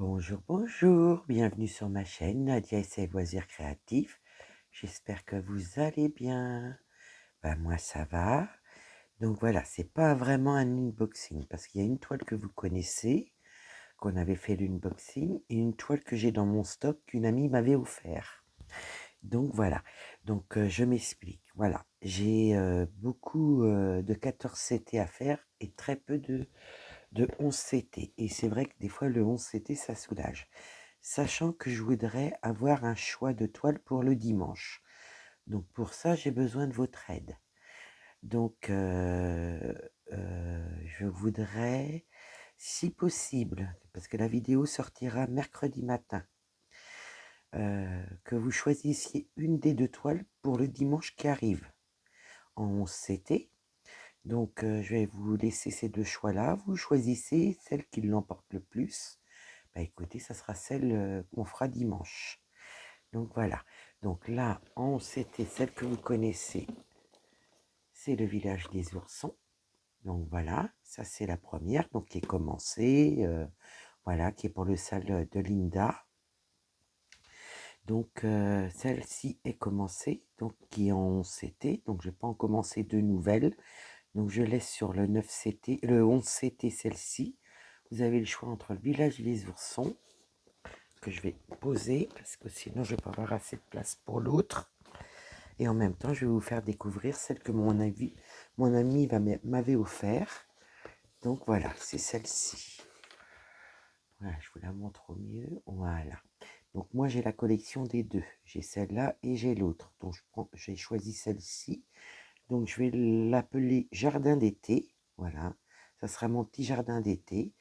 Bonjour, bonjour, bienvenue sur ma chaîne Nadia et ses loisirs créatifs. J'espère que vous allez bien. Moi ça va. Donc voilà, c'est pas vraiment un unboxing parce qu'il y a une toile que vous connaissez, qu'on avait fait l'unboxing, et une toile que j'ai dans mon stock qu'une amie m'avait offert. Donc voilà, je m'explique. Voilà, j'ai beaucoup de 14 CT à faire et très peu de 11 CT. Et c'est vrai que des fois le 11 CT ça soulage. Sachant que je voudrais avoir un choix de toile pour le dimanche. Donc pour ça, j'ai besoin de votre aide. Donc je voudrais, si possible, parce que la vidéo sortira mercredi matin, que vous choisissiez une des deux toiles pour le dimanche qui arrive en 11 CT. Donc je vais vous laisser ces deux choix-là. Vous choisissez celle qui l'emporte le plus. Écoutez, ça sera celle qu'on fera dimanche. Donc voilà, donc là, c'était celle que vous connaissez, c'est le village des oursons. Donc voilà, ça c'est la première, donc qui est commencée, voilà, qui est pour le salle de Linda. Donc celle-ci est commencée, donc qui est en 11 CT, donc je vais pas en commencer de nouvelles. Donc je laisse sur le 9 CT, le 11 CT celle-ci. Vous avez le choix entre le village des oursons, que je vais poser, parce que sinon je vais pas avoir assez de place pour l'autre. Et en même temps, je vais vous faire découvrir celle que mon ami m'avait offert. Donc voilà, c'est celle-ci. Voilà, je vous la montre au mieux. Voilà. Donc moi, j'ai la collection des deux. J'ai celle-là et j'ai l'autre. Donc j'ai choisi celle-ci. Donc je vais l'appeler jardin d'été. Voilà. Ça sera mon petit jardin d'été.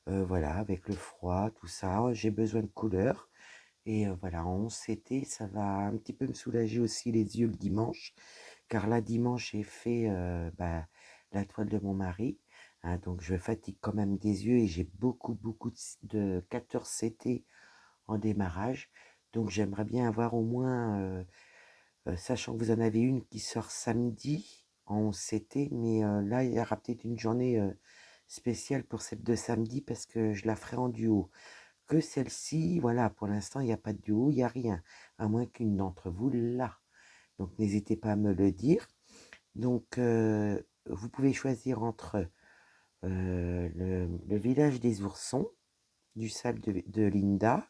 Voilà, avec le froid, tout ça. J'ai besoin de couleurs. Et voilà, en 11 CT, ça va un petit peu me soulager aussi les yeux le dimanche. Car là, dimanche, j'ai fait la toile de mon mari. Hein, donc, je fatigue quand même des yeux et j'ai beaucoup de 14 CT en démarrage. Donc, j'aimerais bien avoir au moins, sachant que vous en avez une qui sort samedi en 11 CT, mais là, il y aura peut-être une journée spéciale pour celle de samedi parce que je la ferai en duo. Que celle-ci, voilà, pour l'instant, il n'y a pas de duo, il n'y a rien, à moins qu'une d'entre vous l'a. Donc, n'hésitez pas à me le dire. Donc, vous pouvez choisir entre le village des oursons du sable de Linda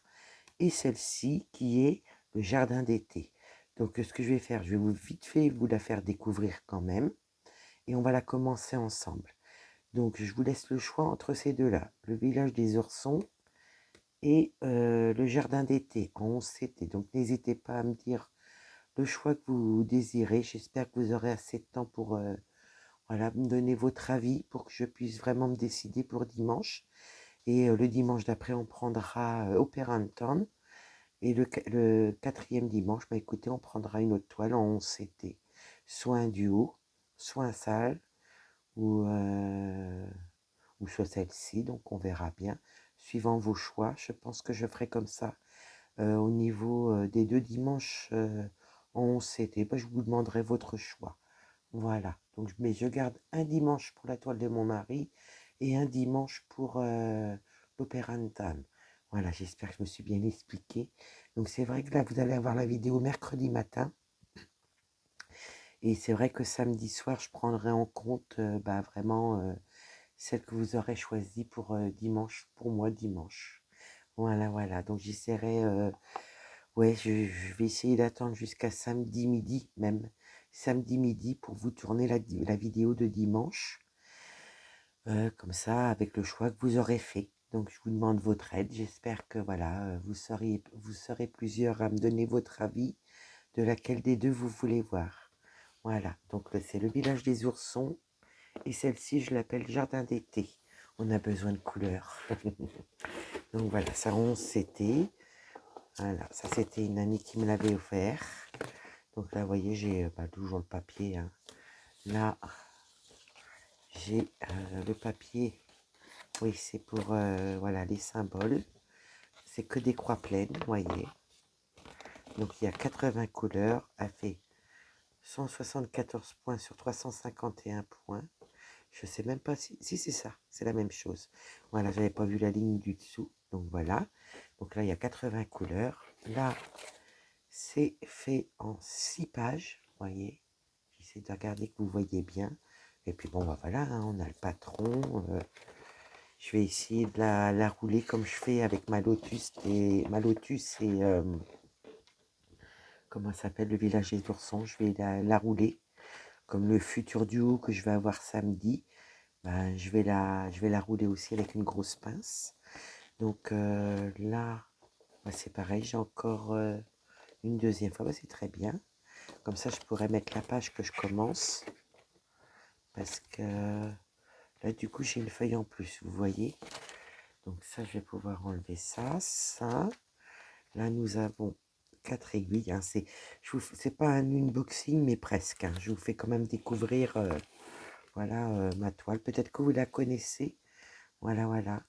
et celle-ci qui est le jardin d'été. Donc, ce que je vais faire, je vais vite fait vous la faire découvrir quand même et on va la commencer ensemble. Donc, je vous laisse le choix entre ces deux-là, le village des oursons et le jardin d'été en 11 CT. Donc, n'hésitez pas à me dire le choix que vous désirez. J'espère que vous aurez assez de temps pour voilà, me donner votre avis pour que je puisse vraiment me décider pour dimanche. Et le dimanche d'après, on prendra Operanton. Et le quatrième dimanche, écoutez, on prendra une autre toile en 11 CT. Soit un duo, soit un sale, ou soit celle-ci. Donc on verra bien. Suivant vos choix, je pense que je ferai comme ça. Au niveau des deux dimanches en 11 CT, je vous demanderai votre choix. Voilà, donc mais je garde un dimanche pour la toile de mon mari et un dimanche pour l'Opéra Anton. Voilà, j'espère que je me suis bien expliqué. Donc c'est vrai que là, vous allez avoir la vidéo mercredi matin. Et c'est vrai que samedi soir, je prendrai en compte vraiment celle que vous aurez choisie pour dimanche, pour moi dimanche. Voilà, voilà. Donc j'essaierai, ouais, je vais essayer d'attendre jusqu'à samedi midi même. Samedi midi pour vous tourner la vidéo de dimanche. Comme ça, avec le choix que vous aurez fait. Donc, je vous demande votre aide. J'espère que voilà, vous serez plusieurs à me donner votre avis de laquelle des deux vous voulez voir. Voilà, donc c'est le village des oursons. Et celle-ci, je l'appelle jardin d'été. On a besoin de couleurs. Donc voilà, ça 11 c'était. Voilà, ça c'était une amie qui me l'avait offert. Donc là, vous voyez, j'ai toujours le papier. Hein. Là, j'ai le papier. Oui, c'est pour voilà, les symboles. C'est que des croix pleines, vous voyez. Donc il y a 80 couleurs. Elle fait 174 points sur 351 points. Je sais même pas si c'est ça. C'est la même chose. Voilà, j'avais pas vu la ligne du dessous. Donc voilà. Donc là, il y a 80 couleurs. Là, c'est fait en 6 pages. Vous voyez. J'essaie de regarder que vous voyez bien. Et puis bon, bah voilà, hein, on a le patron. Je vais essayer de la rouler comme je fais avec ma Lotus et comment ça s'appelle, le village des oursons. Je vais la rouler comme le futur duo que je vais avoir samedi. Ben, je vais la rouler aussi avec une grosse pince. Donc là, ben, c'est pareil, j'ai encore une deuxième fois. Ben, c'est très bien. Comme ça, je pourrais mettre la page que je commence. Parce que là, du coup, j'ai une feuille en plus, vous voyez. Donc ça, je vais pouvoir enlever ça, ça. Là, nous avons 4 aiguilles. Hein. C'est pas un unboxing, mais presque. Hein. Je vous fais quand même découvrir voilà, ma toile. Peut-être que vous la connaissez. Voilà, voilà.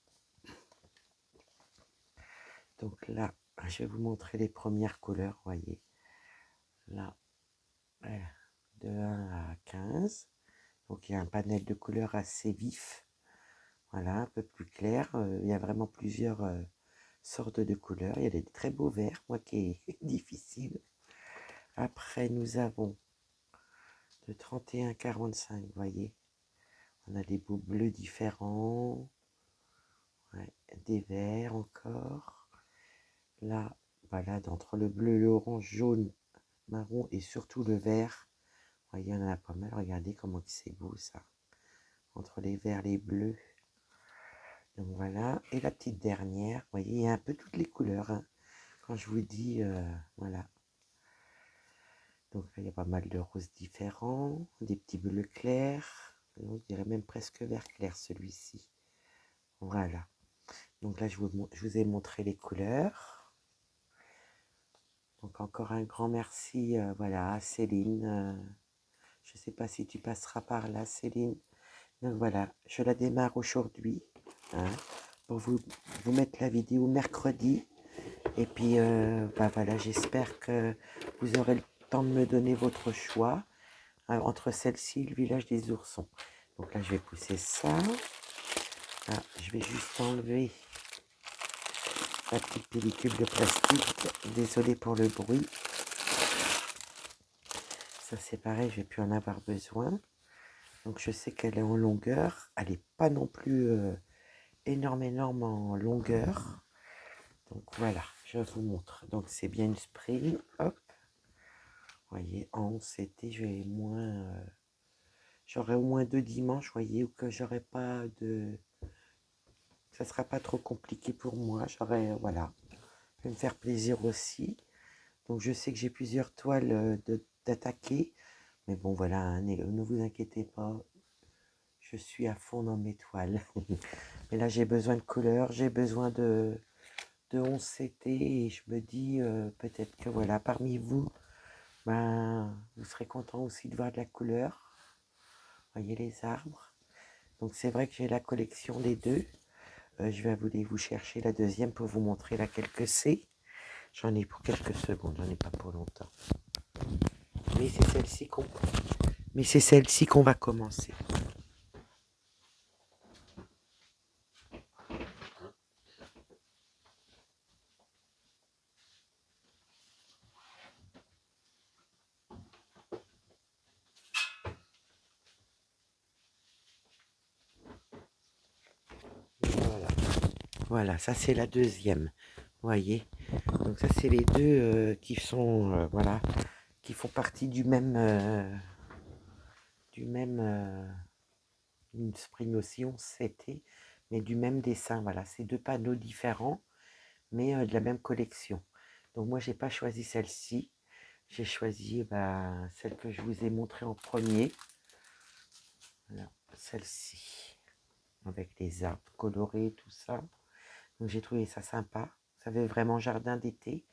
Donc là, je vais vous montrer les premières couleurs, voyez. Là, de 1 à 15. Donc il y a un panel de couleurs assez vif. Voilà, un peu plus clair. Il y a vraiment plusieurs sortes de couleurs. Il y a des très beaux verts, moi qui est difficile. Après, nous avons de 31 à 45, vous voyez. On a des beaux bleus différents. Ouais, des verts encore. Là, voilà, entre le bleu, l'orange, jaune, marron et surtout le vert. Vous voyez, il y en a pas mal. Regardez comment c'est beau ça. Entre les verts, les bleus. Donc voilà. Et la petite dernière, vous voyez, il y a un peu toutes les couleurs. Hein. Quand je vous dis, voilà. Donc là, il y a pas mal de roses différents, des petits bleus clairs. On dirait même presque vert clair celui-ci. Voilà. Donc là, je vous ai montré les couleurs. Donc encore un grand merci, voilà, à Céline. Je ne sais pas si tu passeras par là, Céline. Donc voilà, je la démarre aujourd'hui. Hein, pour vous mettre la vidéo mercredi. Et puis, bah voilà, j'espère que vous aurez le temps de me donner votre choix entre celle-ci et le village des oursons. Donc là, je vais pousser ça. Ah, je vais juste enlever la petite pellicule de plastique. Désolée pour le bruit. Ça, c'est pareil, je vais plus en avoir besoin. Donc, je sais qu'elle est en longueur. Elle n'est pas non plus énorme en longueur. Donc, voilà, je vous montre. Donc, c'est bien une spray. Hop. Vous voyez, en c'était, j'aurai au moins 2 dimanches, vous voyez, ou que j'aurai pas de... Ça sera pas trop compliqué pour moi. J'aurai, voilà, je vais me faire plaisir aussi. Donc, je sais que j'ai plusieurs toiles d'attaquer. Mais bon, voilà, hein, ne vous inquiétez pas. Je suis à fond dans mes toiles. Mais là, j'ai besoin de couleurs, j'ai besoin de 11CT et je me dis peut-être que voilà, parmi vous, ben, vous serez content aussi de voir de la couleur. Voyez les arbres. Donc c'est vrai que j'ai la collection des deux. Je vais vous chercher la deuxième pour vous montrer laquelle que c'est. J'en ai pour quelques secondes, j'en ai pas pour longtemps. Mais c'est celle-ci qu'on va commencer. Voilà. Voilà, ça c'est la deuxième. Voyez. Donc ça c'est les deux qui sont voilà, qui font partie du même une spring aussi, on s'était, mais du même dessin. Voilà, c'est deux panneaux différents, mais de la même collection. Donc moi j'ai pas choisi celle-ci, j'ai choisi celle que je vous ai montrée en premier. Voilà, celle-ci, avec les arbres colorés, tout ça. Donc j'ai trouvé ça sympa. Ça fait vraiment jardin d'été.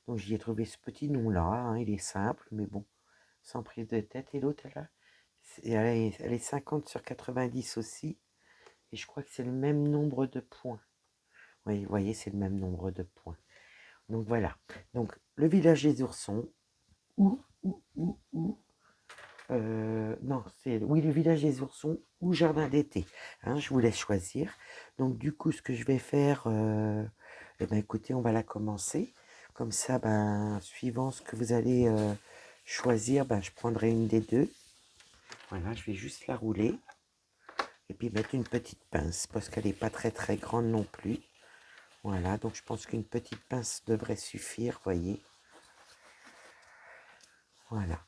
Donc j'y ai trouvé ce petit nom-là. Hein, il est simple, mais bon, sans prise de tête. Et l'autre, elle est 50 sur 90 aussi. Et je crois que c'est le même nombre de points. Oui, vous voyez, c'est le même nombre de points. Donc voilà. Donc le village des oursons. Non, oui, le village des oursons ou jardin d'été. Hein, je vous laisse choisir. Donc du coup, ce que je vais faire, Eh bien, écoutez, on va la commencer. Comme ça, ben, suivant ce que vous allez choisir, ben, je prendrai une des deux. Voilà, je vais juste la rouler. Et puis mettre une petite pince, parce qu'elle n'est pas très très grande non plus. Voilà, donc je pense qu'une petite pince devrait suffire, voyez. Voilà.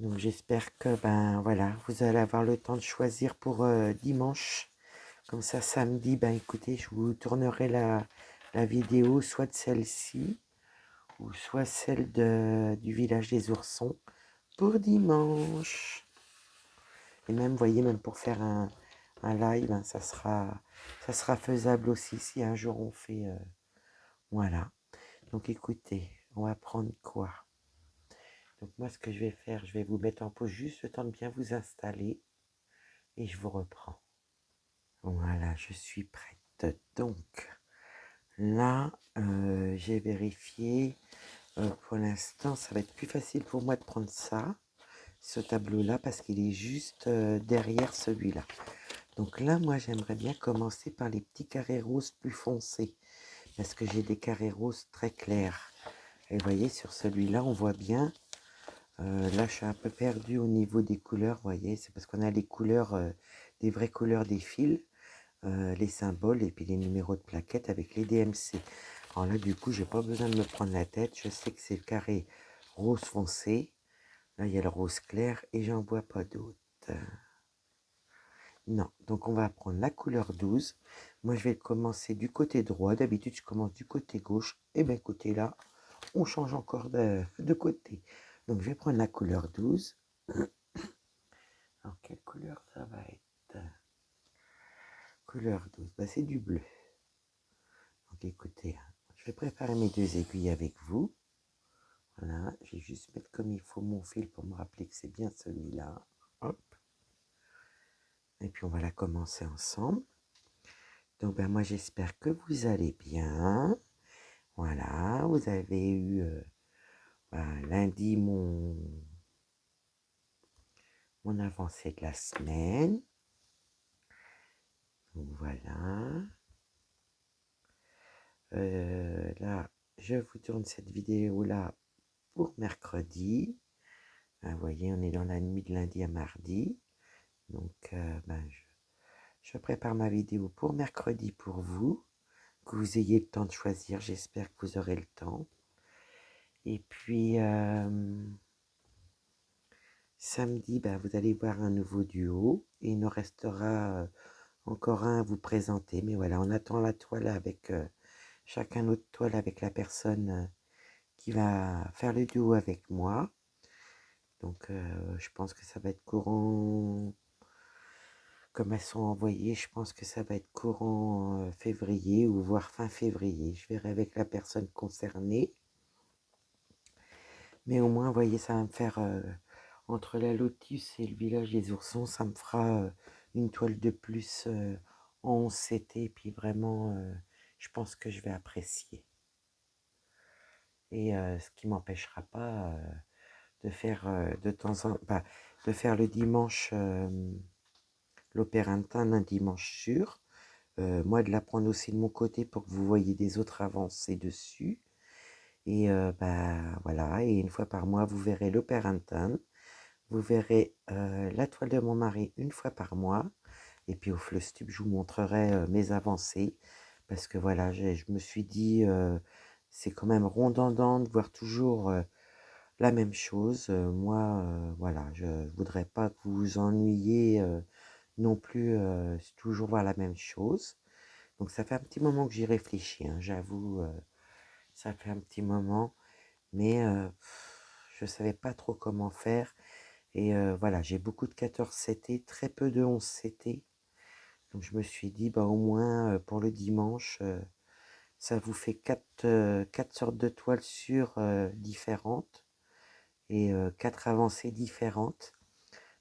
Donc j'espère que, ben voilà, vous allez avoir le temps de choisir pour dimanche. Comme ça, samedi, ben écoutez, je vous tournerai la vidéo, soit de celle-ci, ou soit celle du village des oursons, pour dimanche. Et même, vous voyez, même pour faire un live, hein, ça sera faisable aussi si un jour on fait... voilà. Donc écoutez, on va prendre quoi? Donc moi, ce que je vais faire, je vais vous mettre en pause juste le temps de bien vous installer. Et je vous reprends. Voilà, je suis prête. Donc, là, j'ai vérifié. Pour l'instant, ça va être plus facile pour moi de prendre ça, ce tableau-là, parce qu'il est juste derrière celui-là. Donc là, moi, j'aimerais bien commencer par les petits carrés roses plus foncés, parce que j'ai des carrés roses très clairs. Et vous voyez, sur celui-là, on voit bien. Là, je suis un peu perdue au niveau des couleurs, vous voyez. C'est parce qu'on a les couleurs, des vraies couleurs des fils, les symboles et puis les numéros de plaquettes avec les DMC. Alors là, du coup, j'ai pas besoin de me prendre la tête. Je sais que c'est le carré rose foncé. Là, il y a le rose clair et j'en vois pas d'autres. Non, donc on va prendre la couleur 12. Moi, je vais commencer du côté droit. D'habitude, je commence du côté gauche. Et bien, écoutez, là, on change encore de côté. Donc, je vais prendre la couleur 12. Alors, quelle couleur ça va être? Couleur 12, bah, c'est du bleu. Donc, écoutez, je vais préparer mes deux aiguilles avec vous. Voilà, je vais juste mettre comme il faut mon fil pour me rappeler que c'est bien celui-là. Hop. Et puis, on va la commencer ensemble. Donc, ben, moi, j'espère que vous allez bien. Voilà, vous avez eu lundi mon avancée de la semaine. Donc, voilà. Là, je vous tourne cette vidéo-là pour mercredi. Vous voyez, on est dans la nuit de lundi à mardi. Donc, ben, je prépare ma vidéo pour mercredi pour vous. Que vous ayez le temps de choisir. J'espère que vous aurez le temps. Et puis, samedi, ben, vous allez voir un nouveau duo. Et il nous restera encore un à vous présenter. Mais voilà, on attend la toile avec chacun notre toile avec la personne qui va faire le duo avec moi. Donc, je pense que ça va être courant, comme elles sont envoyées, je pense que ça va être courant février ou voire fin février. Je verrai avec la personne concernée. Mais au moins, vous voyez, ça va me faire, entre la Lotus et le village des oursons, ça me fera une toile de plus en 11CT. Et puis vraiment, je pense que je vais apprécier. Et ce qui m'empêchera pas de faire de temps en temps, de faire le dimanche l'opérantin un dimanche sûr. Moi, de la prendre aussi de mon côté pour que vous voyez des autres avancées dessus. Et voilà, et une fois par mois, vous verrez l'opérantin. Vous verrez la toile de mon mari une fois par mois. Et puis au Flustube, je vous montrerai mes avancées. Parce que voilà, je me suis dit, c'est quand même redondant de voir toujours la même chose. Moi, voilà, je voudrais pas que vous vous ennuyiez non plus, toujours voir la même chose. Donc ça fait un petit moment que j'y réfléchis, hein, j'avoue, ça fait un petit moment, mais je ne savais pas trop comment faire. Et voilà, j'ai beaucoup de 14CT, très peu de 11CT. Donc je me suis dit, bah, au moins pour le dimanche, ça vous fait quatre sortes de toiles sur différentes et 4 avancées différentes.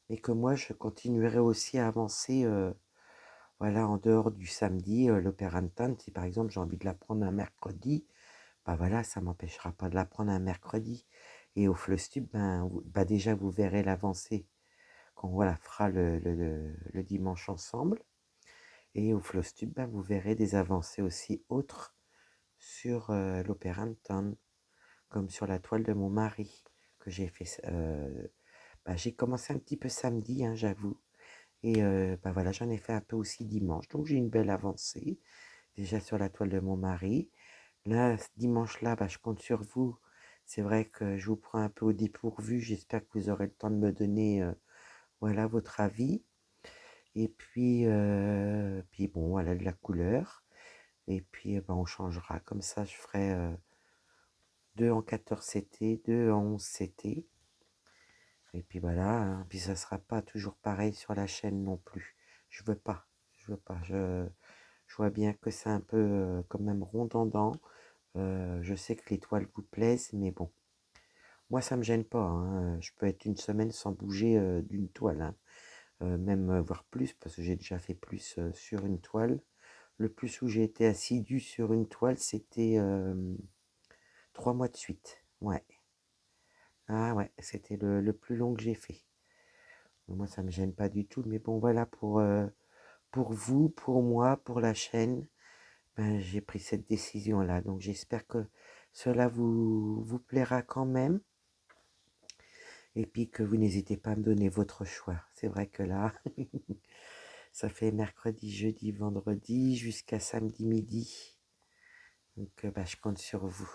Mais que moi, je continuerai aussi à avancer voilà, en dehors du samedi, l'opérantin, si par exemple j'ai envie de la prendre un mercredi, bah voilà, ça m'empêchera pas de la prendre un mercredi. Et au Flustube, déjà vous verrez l'avancée quand on la fera le dimanche ensemble. Et au Flustube, vous verrez des avancées aussi autres sur l'Opéra-Town, comme sur la toile de mon mari, que j'ai fait. J'ai commencé un petit peu samedi, hein, j'avoue. Et voilà, j'en ai fait un peu aussi dimanche. Donc j'ai une belle avancée, déjà sur la toile de mon mari. Là, ce dimanche-là, je compte sur vous. C'est vrai que je vous prends un peu au dépourvu. J'espère que vous aurez le temps de me donner voilà, votre avis. Et puis bon, voilà, de la couleur. Et puis on changera. Comme ça, je ferai 2 en 14 CT, 2 en 11 CT. Et puis voilà, hein. Puis ça sera pas toujours pareil sur la chaîne non plus. Je veux pas. Je veux pas. Je vois bien que c'est un peu quand même redondant. Je sais que les toiles vous plaisent, mais bon. Moi, ça me gêne pas, hein. Je peux être une semaine sans bouger d'une toile, hein. Même voire plus, parce que j'ai déjà fait plus sur une toile. Le plus où j'ai été assidu sur une toile, c'était 3 mois de suite. Ouais. Ah ouais, c'était le plus long que j'ai fait. Moi, ça me gêne pas du tout. Mais bon, voilà, pour vous, pour moi, pour la chaîne, j'ai pris cette décision-là. Donc, j'espère que cela vous plaira quand même. Et puis que vous n'hésitez pas à me donner votre choix. C'est vrai que là, ça fait mercredi, jeudi, vendredi, jusqu'à samedi midi. Donc, je compte sur vous.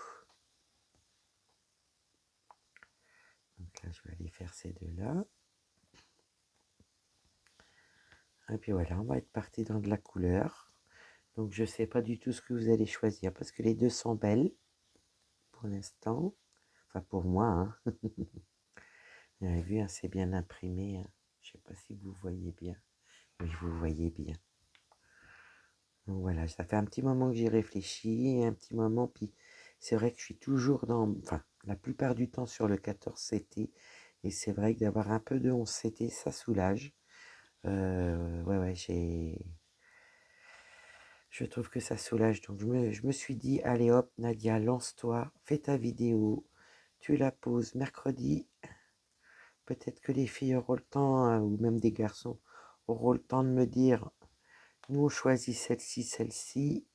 Donc là, je vais aller faire ces deux-là. Et puis voilà, on va être parti dans de la couleur. Donc, je ne sais pas du tout ce que vous allez choisir parce que les deux sont belles pour l'instant. Enfin, pour moi, hein. Vous avez vu, hein, c'est bien imprimé, hein. Je ne sais pas si vous voyez bien. Oui, vous voyez bien. Donc voilà, ça fait un petit moment que j'y réfléchis, un petit moment, puis c'est vrai que je suis toujours enfin, la plupart du temps sur le 14 CT, et c'est vrai que d'avoir un peu de 11 CT, ça soulage. Ouais, je trouve que ça soulage, donc je me suis dit, allez hop, Nadia, lance-toi, fais ta vidéo, tu la poses mercredi, peut-être que les filles auront le temps, hein, ou même des garçons, auront le temps de me dire, nous on choisit celle-ci, celle-ci,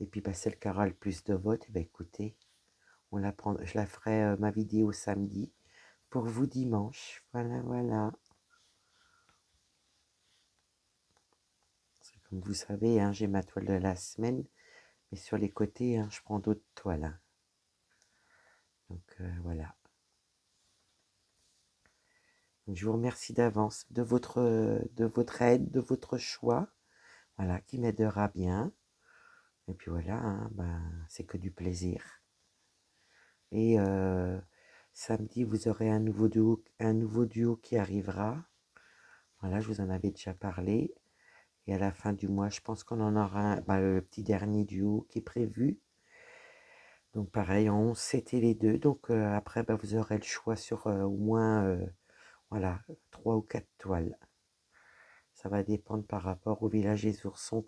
et puis celle qui aura le plus de votes, écoutez, je la ferai ma vidéo samedi pour vous dimanche. Voilà. Comme vous savez, hein, j'ai ma toile de la semaine, mais sur les côtés, hein, je prends d'autres toiles, hein. Donc voilà. Donc, je vous remercie d'avance de votre aide, de votre choix, voilà, qui m'aidera bien. Et puis voilà, hein, c'est que du plaisir. Et samedi, vous aurez un nouveau duo qui arrivera. Voilà, je vous en avais déjà parlé. Et à la fin du mois, je pense qu'on en aura le petit dernier duo qui est prévu. Donc pareil, en 11, c'était les deux. Donc après, vous aurez le choix sur au moins voilà, 3 ou 4 toiles. Ça va dépendre par rapport au village des oursons,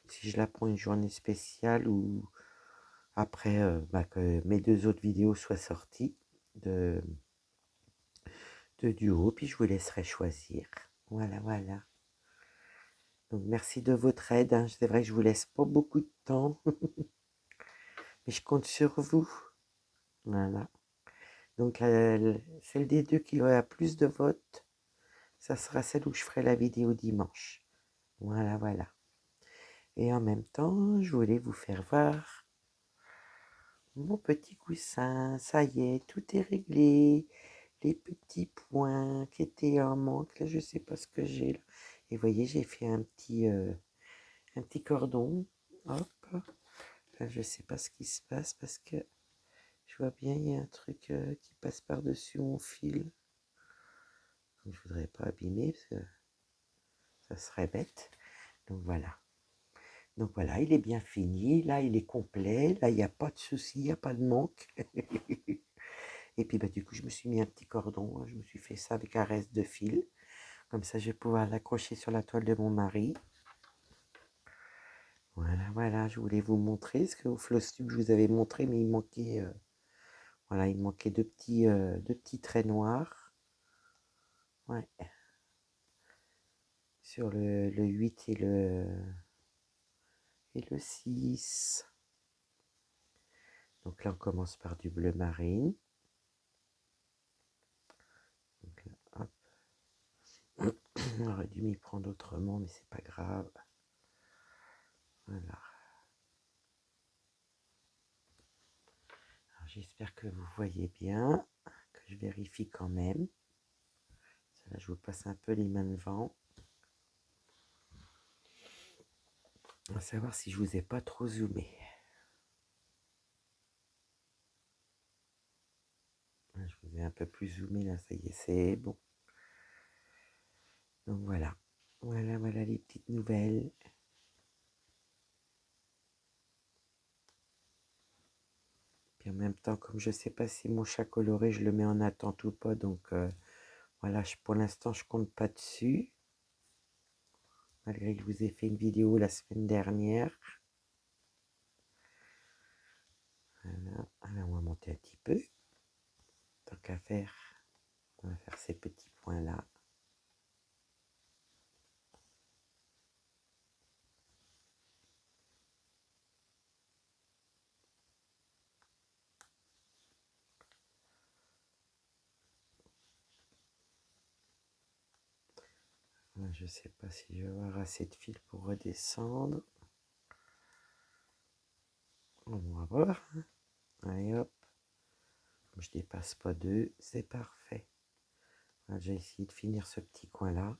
si je la prends une journée spéciale ou après que mes deux autres vidéos soient sorties de duo, puis je vous laisserai choisir. Voilà. Donc merci de votre aide, hein. C'est vrai que je vous laisse pas beaucoup de temps, mais je compte sur vous. Voilà. Donc celle des deux qui aura plus de votes, ça sera celle où je ferai la vidéo dimanche. Voilà. Et en même temps, je voulais vous faire voir mon petit coussin. Ça y est, tout est réglé. Les petits points qui étaient en manque, là, je sais pas ce que j'ai là. Et vous voyez, j'ai fait un petit cordon. Hop. Là, je sais pas ce qui se passe parce que je vois bien, il y a un truc qui passe par-dessus mon fil. Donc, je voudrais pas abîmer parce que ça serait bête. Donc voilà, il est bien fini. Là, il est complet. Là, il n'y a pas de souci, il n'y a pas de manque. Et puis, du coup, je me suis mis un petit cordon, hein. Je me suis fait ça avec un reste de fil. Comme ça, je vais pouvoir l'accrocher sur la toile de mon mari. Voilà, je voulais vous montrer ce que au floss tube, je vous avais montré, mais il manquait, il manquait deux petits traits noirs. Ouais. Sur le 8 et le 6. Donc là, on commence par du bleu marine. Donc là, hop. On aurait dû m'y prendre autrement, mais c'est pas grave. Voilà. J'espère que vous voyez bien, que je vérifie quand même. Là, je vous passe un peu les mains devant. On va savoir si je vous ai pas trop zoomé. Je vous ai un peu plus zoomé là, ça y est, c'est bon. Donc voilà, voilà les petites nouvelles. Puis en même temps, comme je sais pas si mon chat coloré, je le mets en attente ou pas, donc voilà, pour l'instant, je compte pas dessus. Malgré que je vous ai fait une vidéo la semaine dernière. Voilà, alors on va monter un petit peu. Tant qu'à faire, on va faire ces petits points là. Je ne sais pas si je vais avoir assez de fil pour redescendre. On va voir. Allez hop. Comme je dépasse pas 2, c'est parfait. J'ai essayé de finir ce petit coin là.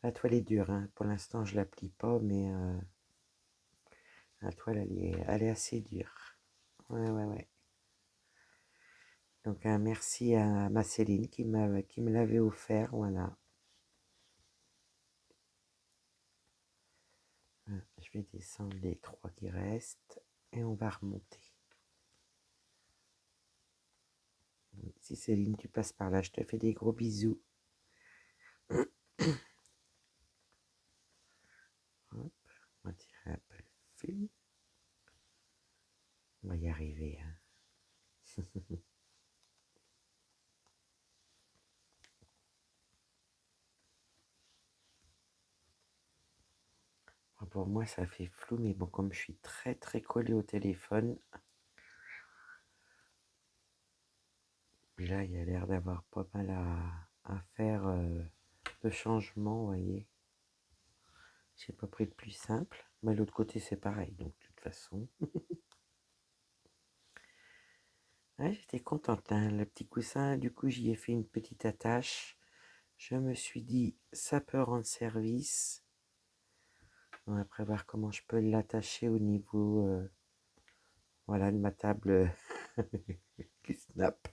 La toile est dure, hein. Pour l'instant je la plie pas, mais la toile elle est assez dure. Ouais. Donc un merci à ma Céline qui me l'avait offert, voilà. Je vais descendre les 3 qui restent et on va remonter. Si Céline tu passes par là, je te fais des gros bisous. Hop, on va tirer un peu le fil. On va y arriver, hein. Pour moi ça fait flou, mais bon, comme je suis très collé au téléphone, là il y a l'air d'avoir pas mal à faire de changements, vous voyez. J'ai pas pris le plus simple, mais l'autre côté c'est pareil, donc de toute façon. Ouais, j'étais contente, hein, le petit coussin, du coup j'y ai fait une petite attache. Je me suis dit, ça peut rendre service. On va après voir comment je peux l'attacher au niveau voilà, de ma table qui snap.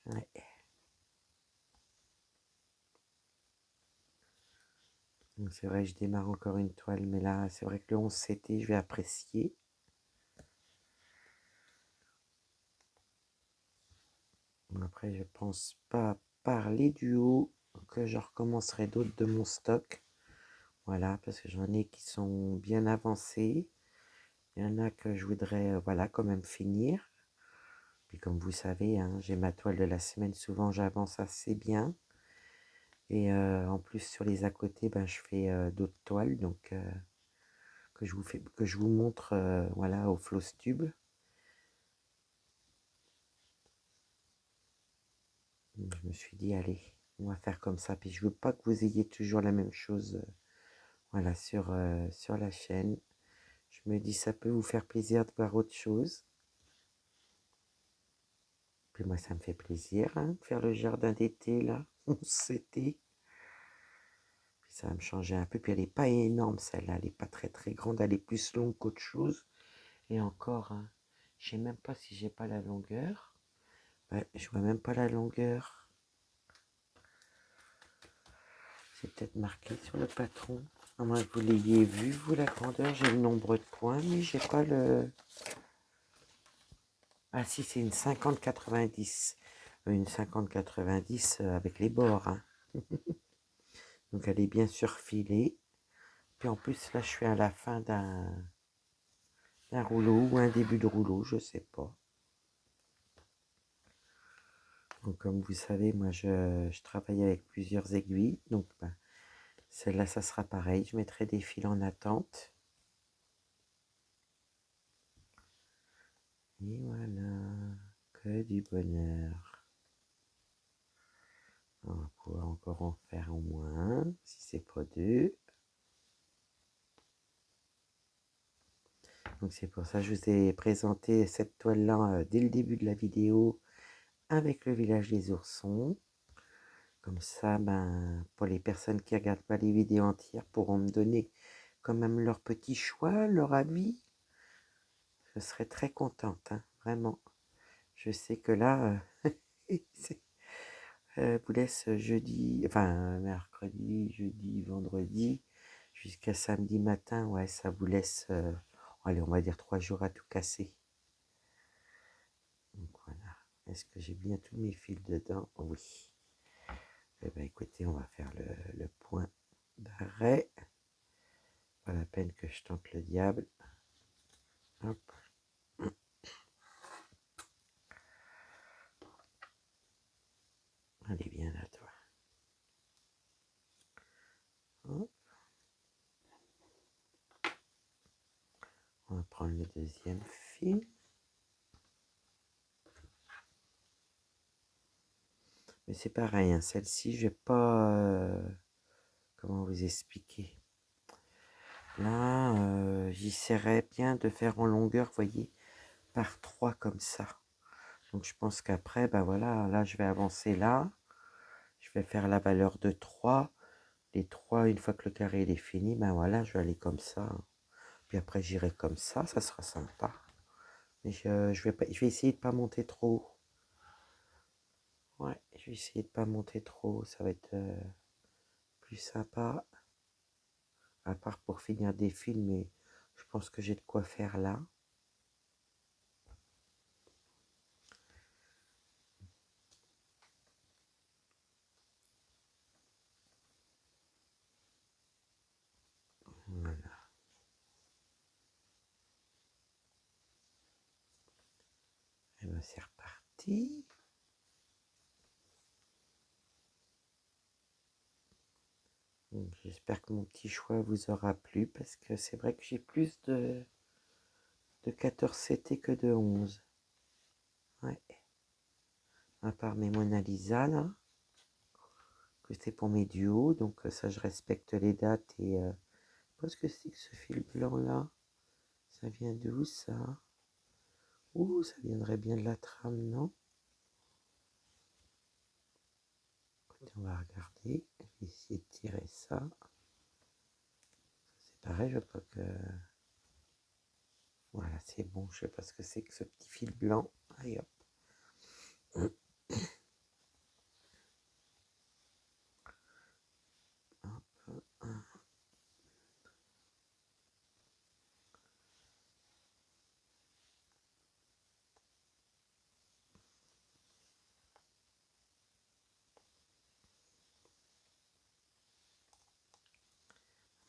Ouais. C'est vrai, je démarre encore une toile, mais là, c'est vrai que le 11 CT, je vais apprécier. Après, je pense pas parler du haut que je recommencerai d'autres de mon stock. Voilà, parce que j'en ai qui sont bien avancés. Il y en a que je voudrais, voilà, quand même finir. Puis comme vous savez, hein, j'ai ma toile de la semaine. Souvent, j'avance assez bien. Et en plus, sur les à côté, ben, je fais d'autres toiles. Donc, que je vous montre, voilà, au floss tube. Je me suis dit, allez, on va faire comme ça. Puis je veux pas que vous ayez toujours la même chose, voilà, sur la chaîne. Je me dis, ça peut vous faire plaisir de voir autre chose. Puis moi, ça me fait plaisir, hein, de faire le jardin d'été, là. C'était. Puis ça va me changer un peu. Puis elle n'est pas énorme, celle-là. Elle n'est pas très grande. Elle est plus longue qu'autre chose. Et encore, hein, je sais même pas si j'ai pas la longueur. Ouais, je vois même pas la longueur. C'est peut-être marqué sur le patron. À moins que vous l'ayez vu, vous, la grandeur. J'ai le nombre de points, mais j'ai pas le... Ah si, c'est une 50-90. Une 50-90 avec les bords. Hein. Donc elle est bien surfilée. Puis en plus, là, je suis à la fin d'un rouleau ou un début de rouleau, je sais pas. Donc comme vous savez, moi, je travaille avec plusieurs aiguilles. Donc, ben, Celle-là, ça sera pareil. Je mettrai des fils en attente. Et voilà, que du bonheur. On va pouvoir encore en faire au moins un, si c'est pas deux. Donc c'est pour ça que je vous ai présenté cette toile-là dès le début de la vidéo avec le village des oursons. Comme ça, ben, pour les personnes qui ne regardent pas les vidéos entières pourront me donner quand même leur petit choix, leur avis. Je serais très contente, hein, vraiment. Je sais que là, vous laisse jeudi, enfin mercredi, jeudi, vendredi, jusqu'à samedi matin. Ouais, ça vous laisse, allez, on va dire 3 jours à tout casser. Donc voilà. Est-ce que j'ai bien tous mes fils dedans? Oui. Eh bien, écoutez, on va faire le point d'arrêt. Pas la peine que je tente le diable. Hop. Allez, viens là, toi. Hop. On va prendre le deuxième fil. Mais c'est pareil, hein, celle-ci, je vais pas... comment vous expliquer? Là, j'essaierai bien de faire en longueur, vous voyez, par 3 comme ça. Donc je pense qu'après, ben voilà, là je vais avancer là. Je vais faire la valeur de 3. Les 3, une fois que le carré est fini, ben voilà, je vais aller comme ça. Puis après j'irai comme ça sera sympa. Mais je vais essayer de pas monter trop haut. Ouais, je vais essayer de pas monter trop haut, ça va être plus sympa. À part pour finir des fils, mais je pense que j'ai de quoi faire là. Voilà. Et ben c'est reparti. J'espère que mon petit choix vous aura plu parce que c'est vrai que j'ai plus de 14 CT que de 11. Ouais. À part mes Mona Lisa là, que c'est pour mes duos, donc ça je respecte les dates et parce que c'est que ce fil blanc là, ça vient d'où ça? Ouh, ça viendrait bien de la trame, non? Écoutez, on va regarder, je vais essayer de tirer ça. C'est pareil, je veux pas que... Voilà, c'est bon, je sais pas ce que c'est que ce petit fil blanc. Allez hop.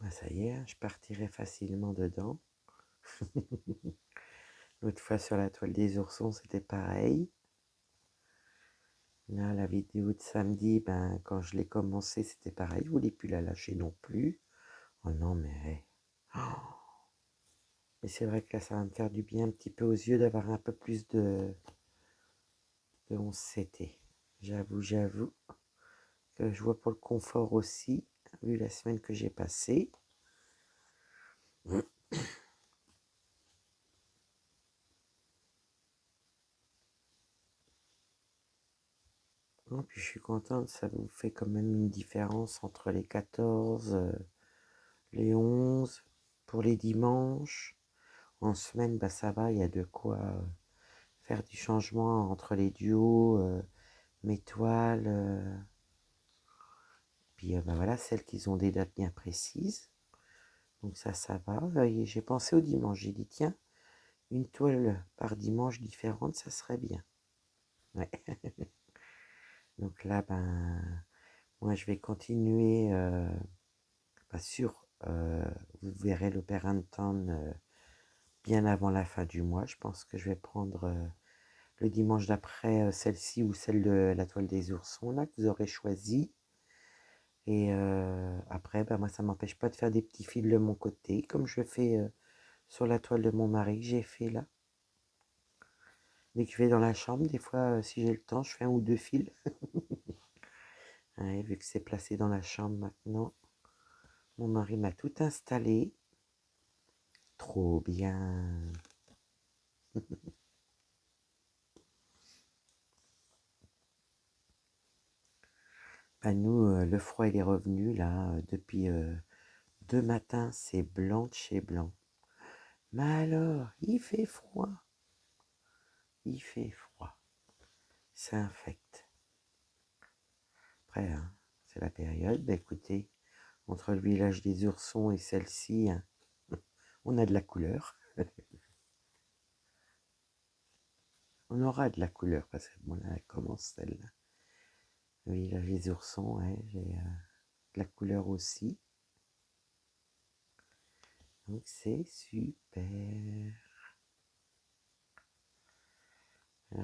Ben, ça y est, je partirai facilement dedans. L'autre fois sur la toile des oursons, c'était pareil. Là, la vidéo de samedi, ben, quand je l'ai commencé, c'était pareil. Je voulais plus la lâcher non plus. Oh non, mais... Oh. Mais c'est vrai que là, ça va me faire du bien un petit peu aux yeux d'avoir un peu plus de 11 CT. J'avoue que je vois pour le confort aussi, vu la semaine que j'ai passée. Non, puis je suis contente, ça vous fait quand même une différence entre les 14, les 11, pour les dimanches. En semaine, bah, ça va, il y a de quoi faire du changement entre les duos, mes toiles. Puis bah, voilà, celles qui ont des dates bien précises. Donc ça va. Et j'ai pensé au dimanche, j'ai dit tiens, une toile par dimanche différente, ça serait bien. Ouais. Donc là, ben, moi je vais continuer, pas sûr, vous verrez l'Opéra de Town bien avant la fin du mois. Je pense que je vais prendre le dimanche d'après celle-ci ou celle de la toile des oursons, là, que vous aurez choisi. Et après, ben, moi, ça m'empêche pas de faire des petits fils de mon côté, comme je fais sur la toile de mon mari, que j'ai fait là. Dès que je vais dans la chambre, des fois, si j'ai le temps, je fais un ou deux fils. Ouais, vu que c'est placé dans la chambre maintenant, mon mari m'a tout installé. Trop bien. Ben, nous, le froid, il est revenu là, depuis 2 matins, c'est blanc de chez blanc. Mais alors, il fait froid. Il fait froid. Ça infecte. Après, hein, c'est la période. Ben, écoutez, entre le village des oursons et celle-ci, hein, on a de la couleur. On aura de la couleur parce que bon, là, elle commence celle-là. Le village des oursons, ouais, j'ai de la couleur aussi. Donc c'est super.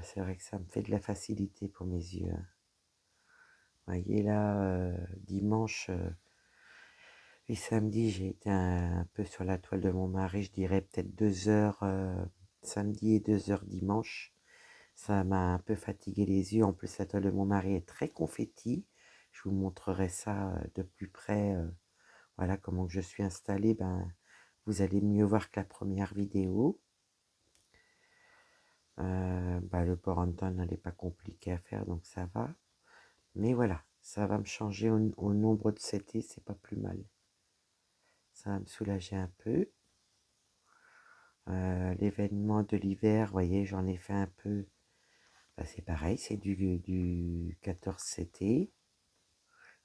C'est vrai que ça me fait de la facilité pour mes yeux, hein. Vous voyez là, dimanche et samedi, j'ai été un peu sur la toile de mon mari, je dirais peut-être 2 heures samedi et 2 heures dimanche. Ça m'a un peu fatigué les yeux. En plus, la toile de mon mari est très confetti. Je vous montrerai ça de plus près. Voilà comment je suis installée. Ben, vous allez mieux voir que la première vidéo. Le Boranton n'est pas compliqué à faire, donc ça va. Mais voilà, ça va me changer au nombre de CT, c'est pas plus mal. Ça va me soulager un peu. L'événement de l'hiver, vous voyez, j'en ai fait un peu. Ben, c'est pareil, c'est du 14 CT.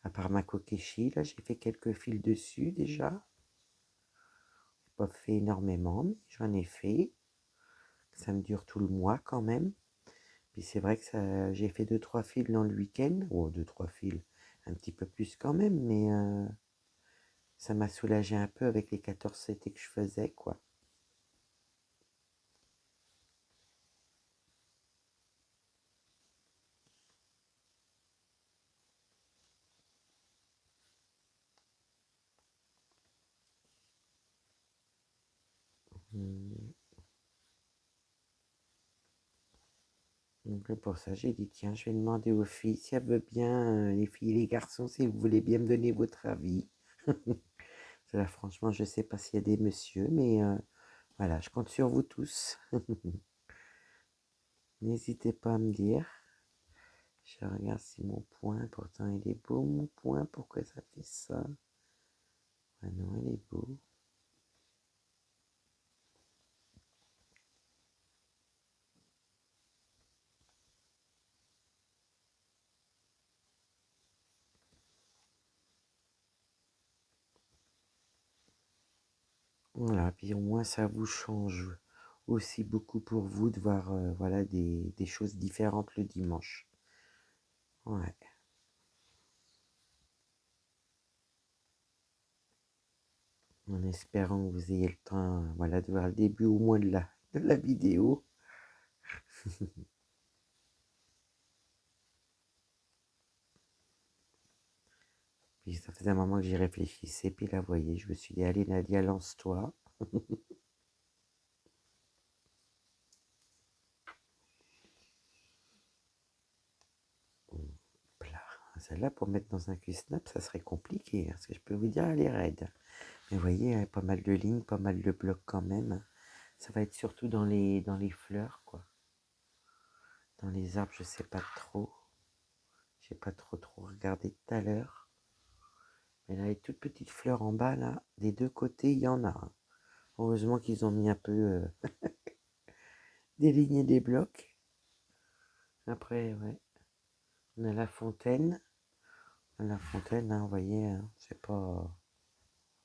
À part ma Kokeshi, là, j'ai fait quelques fils dessus déjà. J'ai pas fait énormément, mais j'en ai fait. Ça me dure tout le mois quand même. Puis c'est vrai que j'ai fait 2-3 fils dans le week-end. Oh, 2-3 fils, un petit peu plus quand même, mais ça m'a soulagé un peu avec les 14 CT que je faisais, quoi. Hum. Donc pour ça, j'ai dit, tiens, je vais demander aux filles si elles veulent bien, les filles et les garçons, si vous voulez bien me donner votre avis. Là, franchement, je sais pas s'il y a des messieurs, mais voilà, je compte sur vous tous. N'hésitez pas à me dire. Je regarde si mon point, pourtant il est beau mon point, pourquoi ça fait ça? Ah non, il est beau. Voilà, puis au moins ça vous change aussi beaucoup pour vous de voir voilà, des choses différentes le dimanche. Ouais. En espérant que vous ayez le temps voilà, de voir le début au moins de la vidéo. Puis ça faisait un moment que j'y réfléchissais, puis là, vous voyez, je me suis dit, allez Nadia, lance-toi. Celle-là, pour mettre dans un Q-Snap, ça serait compliqué, hein, parce que je peux vous dire, elle est raide. Mais vous voyez, hein, pas mal de lignes, pas mal de blocs quand même. Ça va être surtout dans les fleurs, quoi. Dans les arbres, je sais pas trop. J'ai pas trop regardé tout à l'heure. Mais là, les toutes petites fleurs en bas, là, des deux côtés, il y en a, hein. Heureusement qu'ils ont mis un peu des lignes et des blocs. Après, ouais, on a la fontaine. La fontaine, hein, vous voyez, hein, c'est pas...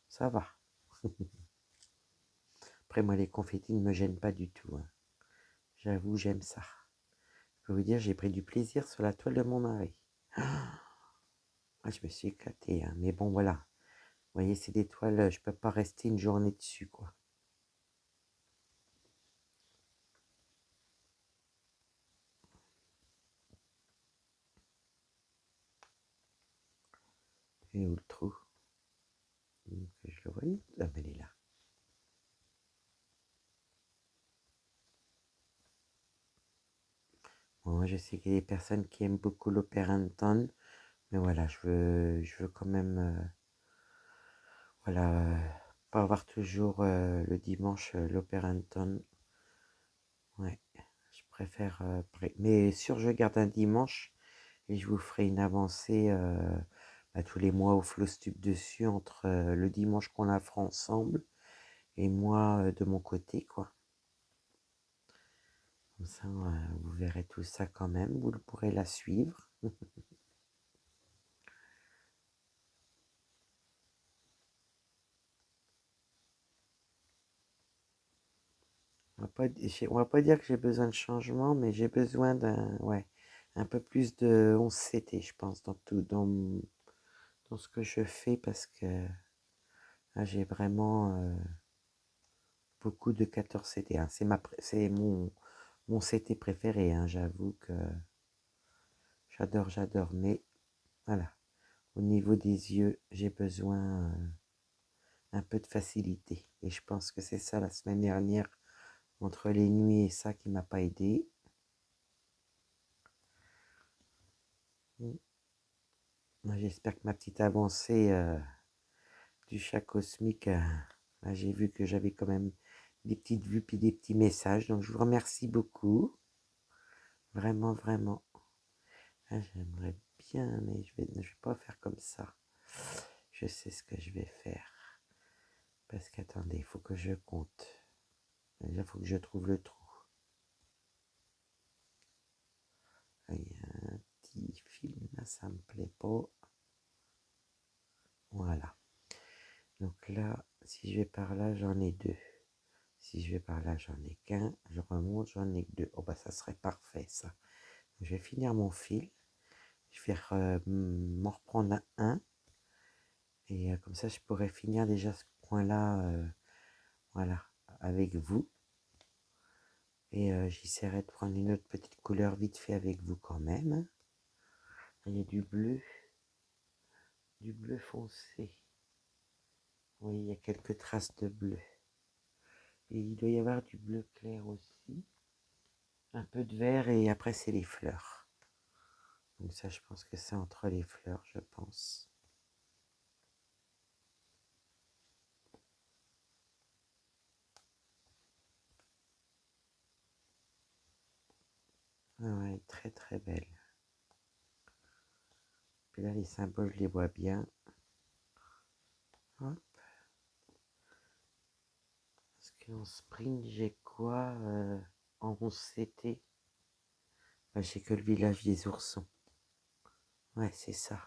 Ça va. Après, moi, les confettis ne me gênent pas du tout, hein. J'avoue, j'aime ça. Je peux vous dire, j'ai pris du plaisir sur la toile de mon mari. Ah, je me suis éclatée, hein. Mais bon, voilà. Vous voyez, c'est des toiles, je peux pas rester une journée dessus, quoi. Et où le trou? Que je le vois. Ah, ben, elle est là. Bon, moi, je sais qu'il y a des personnes qui aiment beaucoup l'Operanton, mais voilà, je veux quand même, voilà, pas avoir toujours le dimanche l'Operanton. Ouais, je préfère, mais sûr, je garde un dimanche et je vous ferai une avancée tous les mois au Flowstube dessus entre le dimanche qu'on la fera ensemble et moi de mon côté, quoi. Comme ça, vous verrez tout ça quand même, vous pourrez la suivre. On va pas dire que j'ai besoin de changement, mais j'ai besoin ouais, un peu plus de 11 CT, je pense, dans ce que je fais, parce que là, j'ai vraiment beaucoup de 14 CT, hein. C'est mon CT préféré, hein. J'avoue que j'adore, mais voilà, au niveau des yeux, j'ai besoin un peu de facilité. Et je pense que c'est ça la semaine dernière, entre les nuits et ça, qui m'a pas aidé. J'espère que ma petite avancée du chat cosmique, j'ai vu que j'avais quand même des petites vues puis des petits messages. Donc je vous remercie beaucoup. Vraiment, vraiment. J'aimerais bien, mais je vais pas faire comme ça. Je sais ce que je vais faire. Parce qu'attendez, il faut que je compte. Déjà, il faut que je trouve le trou. Il y a un petit film, là, ça me plaît pas. Voilà. Donc là, si je vais par là, j'en ai deux. Si je vais par là, j'en ai qu'un. Je remonte, j'en ai que deux. Oh, bah, ça serait parfait, ça. Je vais finir mon fil. Je vais m'en reprendre un. Et comme ça, je pourrais finir déjà ce point-là, voilà, avec vous. Et j'essaierai de prendre une autre petite couleur vite fait avec vous quand même. Il y a du bleu foncé. Oui, il y a quelques traces de bleu. Et il doit y avoir du bleu clair aussi. Un peu de vert et après c'est les fleurs. Donc ça, je pense que c'est entre les fleurs, je pense. Ah ouais, très très belle. Puis là, les symboles, je les vois bien. Hop. Parce qu'en sprint, j'ai quoi en 11 CT? J'ai que le village des oursons. Ouais, c'est ça.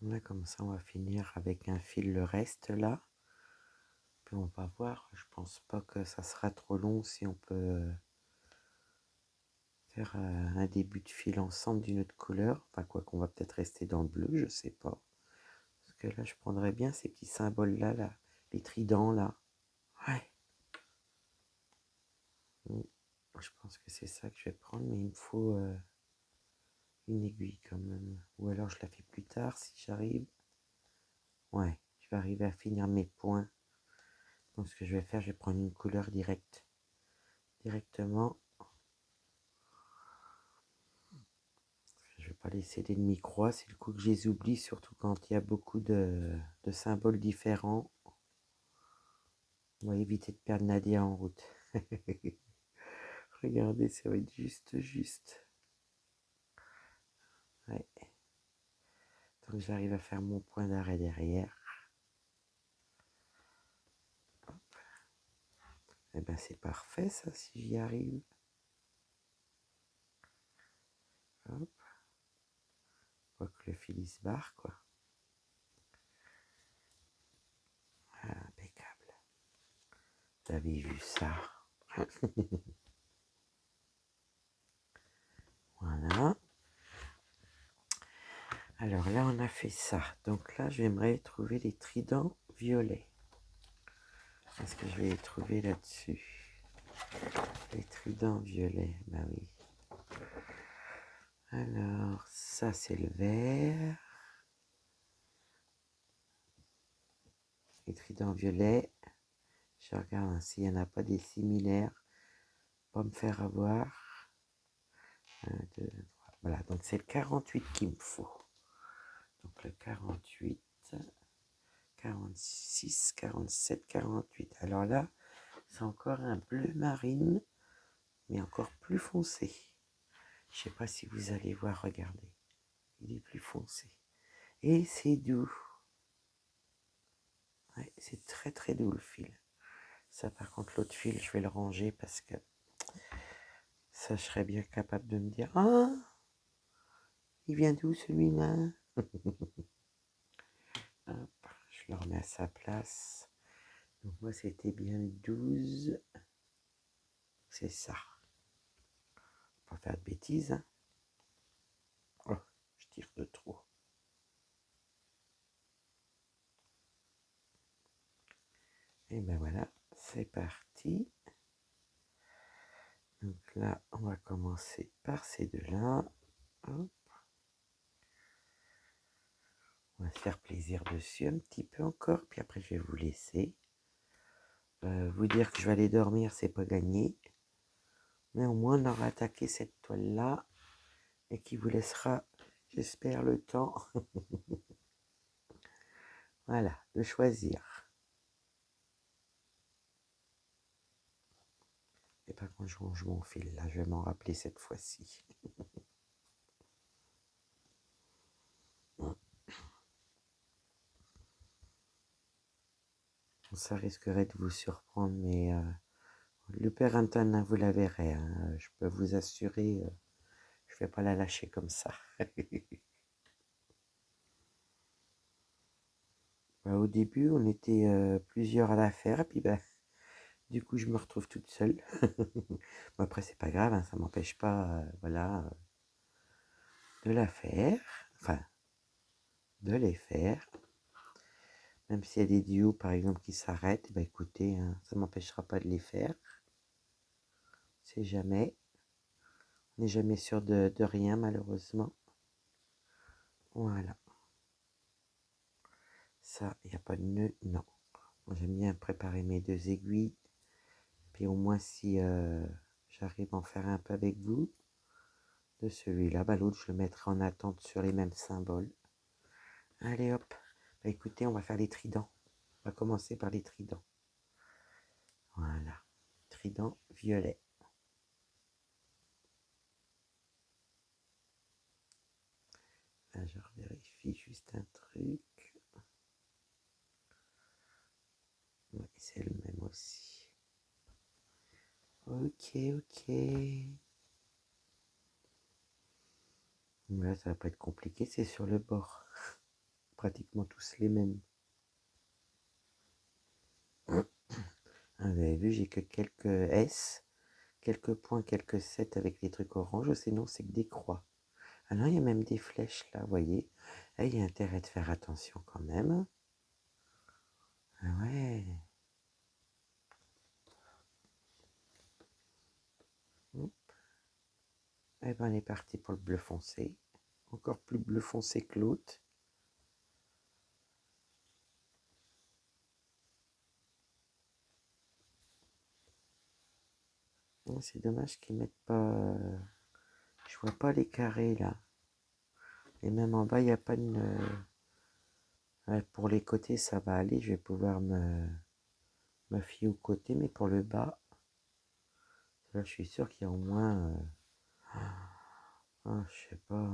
Là, comme ça, on va finir avec un fil le reste là. Puis on va voir. Je pense pas que ça sera trop long si on peut faire un début de fil ensemble d'une autre couleur. Enfin, quoi qu'on va peut-être rester dans le bleu, je sais pas. Parce que là, je prendrais bien ces petits symboles là, les tridents là. Ouais. Je pense que c'est ça que je vais prendre, mais il me faut une aiguille quand même. Ou alors je la fais plus tard si j'arrive. Ouais, je vais arriver à finir mes points. Donc ce que je vais faire, je vais prendre une couleur directement. Je vais pas laisser l'ennemi-croix, c'est le coup que je les oublie, surtout quand il y a beaucoup de symboles différents. On va éviter de perdre Nadia en route. Regardez, ça va être juste. Ouais. Donc j'arrive à faire mon point d'arrêt derrière. Et ben c'est parfait ça, si j'y arrive. Hop. Faut que le fil se barre, quoi. Ah, impeccable. Vous avez vu ça? Voilà. Alors là, on a fait ça. Donc là, j'aimerais trouver les tridents violets. Est-ce que je vais les trouver là-dessus? Les tridents violets, bah oui. Alors, ça c'est le vert. Les tridents violets. Je regarde s'il n'y en a pas des similaires. Pas me faire avoir. 1, 2, 3. Voilà, donc c'est le 48 qu'il me faut. Donc le 48, 46, 47, 48. Alors là, c'est encore un bleu marine, mais encore plus foncé. Je sais pas si vous allez voir, regardez. Il est plus foncé. Et c'est doux. Ouais, c'est très très doux le fil. Ça par contre l'autre fil je vais le ranger parce que ça je serais bien capable de me dire ah il vient d'où celui-là. Hop, je le remets à sa place. Donc moi c'était bien le 12. C'est ça. Pas faire de bêtises. Hein. Oh, je tire de trop. Et ben voilà, c'est parti. Donc là, on va commencer par ces deux-là. Hop. On va se faire plaisir dessus un petit peu encore, puis après je vais vous laisser. Vous dire que je vais aller dormir, c'est pas gagné. Mais au moins on aura attaqué cette toile-là et qui vous laissera, j'espère, le temps voilà, de choisir. Et par contre, je range mon fil là, je vais m'en rappeler cette fois-ci. Ça risquerait de vous surprendre, mais le père Antonin, vous la verrez. Hein, je peux vous assurer, je ne vais pas la lâcher comme ça. Au début, on était plusieurs à la faire, et puis ben, du coup, je me retrouve toute seule. Bon, après, c'est pas grave, hein, ça m'empêche pas, voilà, de la faire, enfin, de les faire. Même s'il y a des duos, par exemple, qui s'arrêtent, ben écoutez, hein, ça m'empêchera pas de les faire. C'est jamais. On n'est jamais sûr de rien, malheureusement. Voilà. Ça, il n'y a pas de nœud, non. Moi, j'aime bien préparer mes deux aiguilles. Puis au moins, si j'arrive à en faire un peu avec vous, de celui-là, bah, l'autre, je le mettrai en attente sur les mêmes symboles. Allez, hop. Bah, écoutez, on va faire les tridents. On va commencer par les tridents. Voilà. Trident violet. Là, je vérifie juste un truc. Oui, c'est le même aussi. Ok, ok. Là, ça va pas être compliqué, c'est sur le bord. Pratiquement tous les mêmes. Vous avez vu, j'ai que quelques S, quelques points, quelques 7 avec les trucs orange, sinon c'est que des croix. Ah non, il y a même des flèches là, vous voyez. Là, il y a intérêt de faire attention quand même. Ah ouais. Et ben, on est parti pour le bleu foncé. Encore plus bleu foncé que l'autre. C'est dommage qu'ils mettent pas... Je vois pas les carrés là. Et même en bas, il n'y a pas de... Ouais, pour les côtés, ça va aller. Je vais pouvoir me fier aux côtés. Mais pour le bas, là, je suis sûr qu'il y a au moins... je sais pas.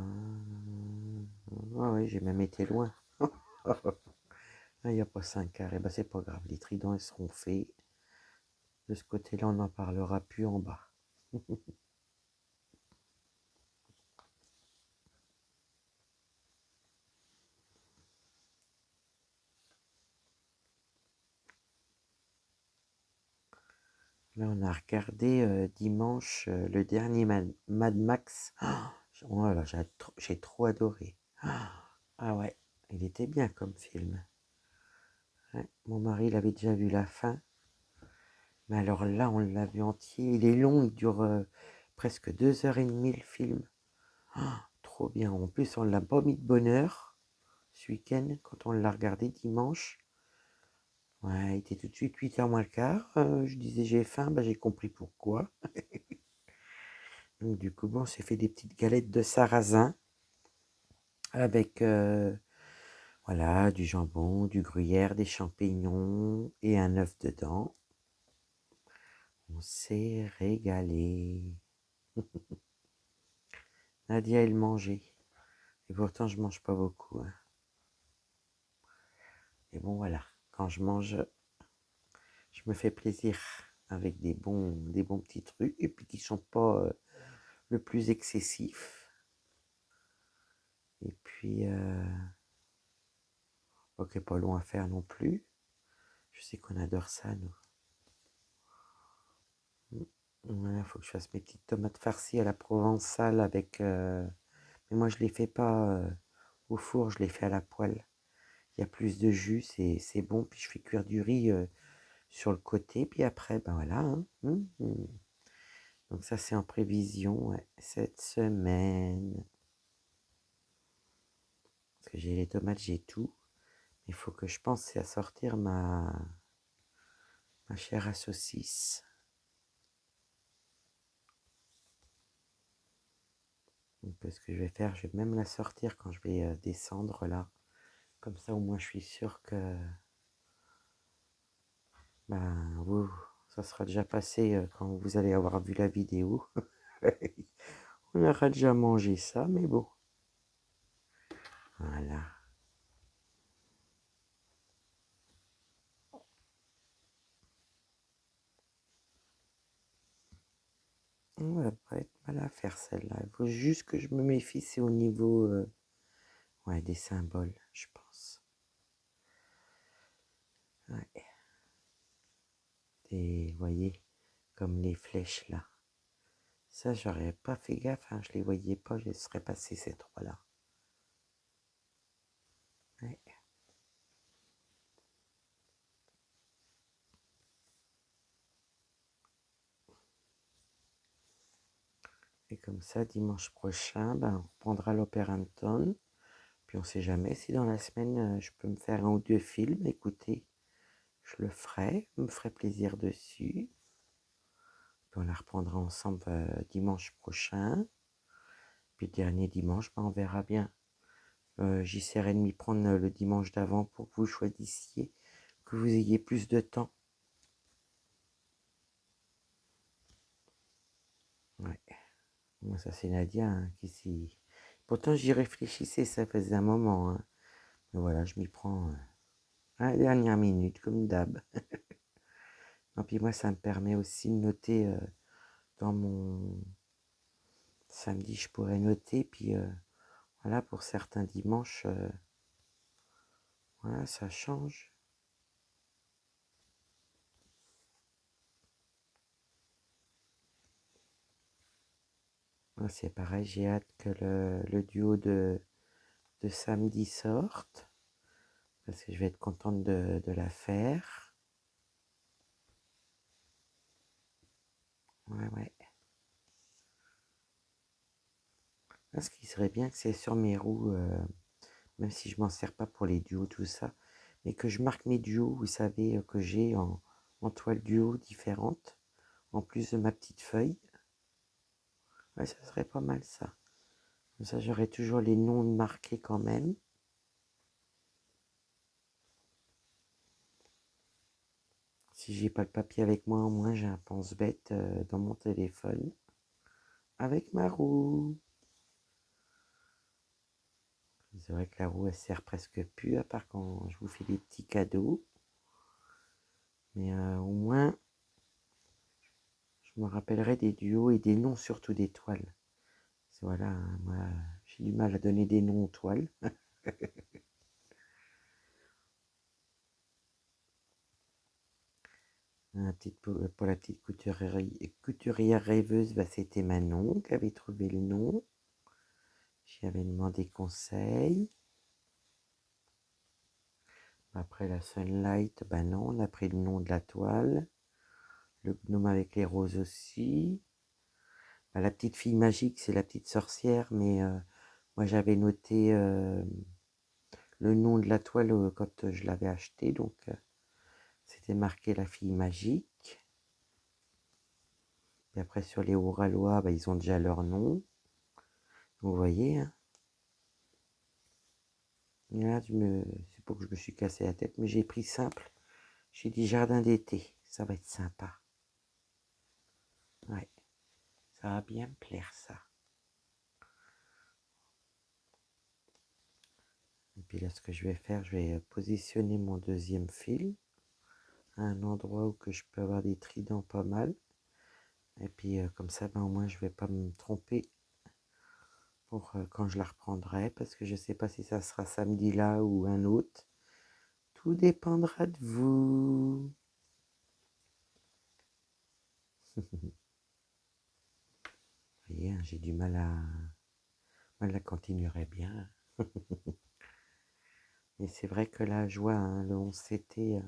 Ah oui, j'ai même été loin. Il n'y a pas 5 carrés. Bah, c'est pas grave. Les tridents, ils seront faits. De ce côté-là, on n'en parlera plus en bas. Là, on a regardé dimanche le dernier Mad Max. Oh là, j'ai trop adoré. Ah ouais, il était bien comme film. Ouais, mon mari il avait déjà vu la fin, mais alors là on l'a vu entier. Il est long, il dure presque 2 h 30 le film. Ah, trop bien. En plus on l'a pas mis de bonne heure ce week-end quand on l'a regardé dimanche. Ouais, il était tout de suite 8 h moins le quart. Je disais j'ai faim, bah, j'ai compris pourquoi. Donc du coup bon, on s'est fait des petites galettes de sarrasin avec voilà, du jambon, du gruyère, des champignons et un œuf dedans. On s'est régalé. Nadia, elle mangeait. Et pourtant, je mange pas beaucoup, hein. Et bon, voilà. Quand je mange, je me fais plaisir avec des bons petits trucs. Et puis qui sont pas le plus excessifs. Et puis, ok, pas long à faire non plus. Je sais qu'on adore ça, nous. Voilà, faut que je fasse mes petites tomates farcies à la provençale avec... mais moi, je les fais pas au four, je les fais à la poêle. Il y a plus de jus, c'est bon. Puis je fais cuire du riz sur le côté. Puis après, ben voilà, hein. Donc ça, c'est en prévision, ouais, cette semaine. Parce que j'ai les tomates, j'ai tout. Il faut que je pense à sortir ma chair à saucisse. Donc, ce que je vais faire, je vais même la sortir quand je vais descendre là. Comme ça, au moins, je suis sûr que ben, vous, ça sera déjà passé quand vous allez avoir vu la vidéo. On aura déjà mangé ça, mais bon. Voilà. On va pas être mal à faire celle-là. Il faut juste que je me méfie, c'est au niveau ouais, des symboles, je pense. Ouais. Vous voyez, comme les flèches là. Ça, j'aurais pas fait gaffe, hein, je les voyais pas, je serais passé ces trois-là. Ouais. Et comme ça, dimanche prochain, ben, on reprendra l'Opéranton. Puis on sait jamais si dans la semaine, je peux me faire un ou deux films. Écoutez, je le ferai, me ferai plaisir dessus. Puis on la reprendra ensemble dimanche prochain. Puis le dernier dimanche, ben, on verra bien. J'essaierai de m'y prendre le dimanche d'avant pour que vous choisissiez, que vous ayez plus de temps. Ouais. Moi, ça c'est Nadia hein, qui s'y... Pourtant, j'y réfléchissais, ça faisait un moment. Hein. Mais voilà, je m'y prends à la dernière minute, comme d'hab. Et puis moi, ça me permet aussi de noter dans mon... Samedi, je pourrais noter, puis voilà, pour certains dimanches, voilà, ça change. Moi, c'est pareil, j'ai hâte que le duo de samedi sorte, parce que je vais être contente de la faire. Ouais, ouais. Là, ce qui serait bien, que c'est sur mes roues, même si je m'en sers pas pour les duos, tout ça, mais que je marque mes duos, vous savez, que j'ai en toile duo différentes, en plus de ma petite feuille. Ouais, ça serait pas mal ça. Comme ça, j'aurai toujours les noms marqués quand même. Si j'ai pas le papier avec moi, au moins j'ai un pense-bête dans mon téléphone avec ma roue. C'est vrai que la roue elle sert presque plus, à part quand je vous fais des petits cadeaux. Mais au moins, je me rappellerai des duos et des noms surtout des toiles. Voilà, hein, moi j'ai du mal à donner des noms aux toiles. Pour la petite couturière rêveuse, bah, c'était Manon qui avait trouvé le nom. J'y avais demandé conseil. Après la Sunlight, ben non, on a pris le nom de la toile. Le gnome avec les roses aussi. Ben, la petite fille magique, c'est la petite sorcière, mais moi j'avais noté le nom de la toile quand je l'avais acheté, donc c'était marqué la fille magique. Et après sur les Oralois, ben, ils ont déjà leur nom. Vous voyez, hein. Là, c'est pour que je me suis cassé la tête, mais j'ai pris simple. J'ai dit jardin d'été, ça va être sympa. Ouais, ça va bien me plaire ça. Et puis là, ce que je vais faire, je vais positionner mon deuxième fil à un endroit où que je peux avoir des tridents pas mal. Et puis comme ça, ben, au moins, je vais pas me tromper pour quand je la reprendrai, parce que je sais pas si ça sera samedi là ou un autre. Tout dépendra de vous. Vous voyez, hein, j'ai du mal à... Moi, la continuerai bien. Mais c'est vrai que la joie, hein, le 11CT,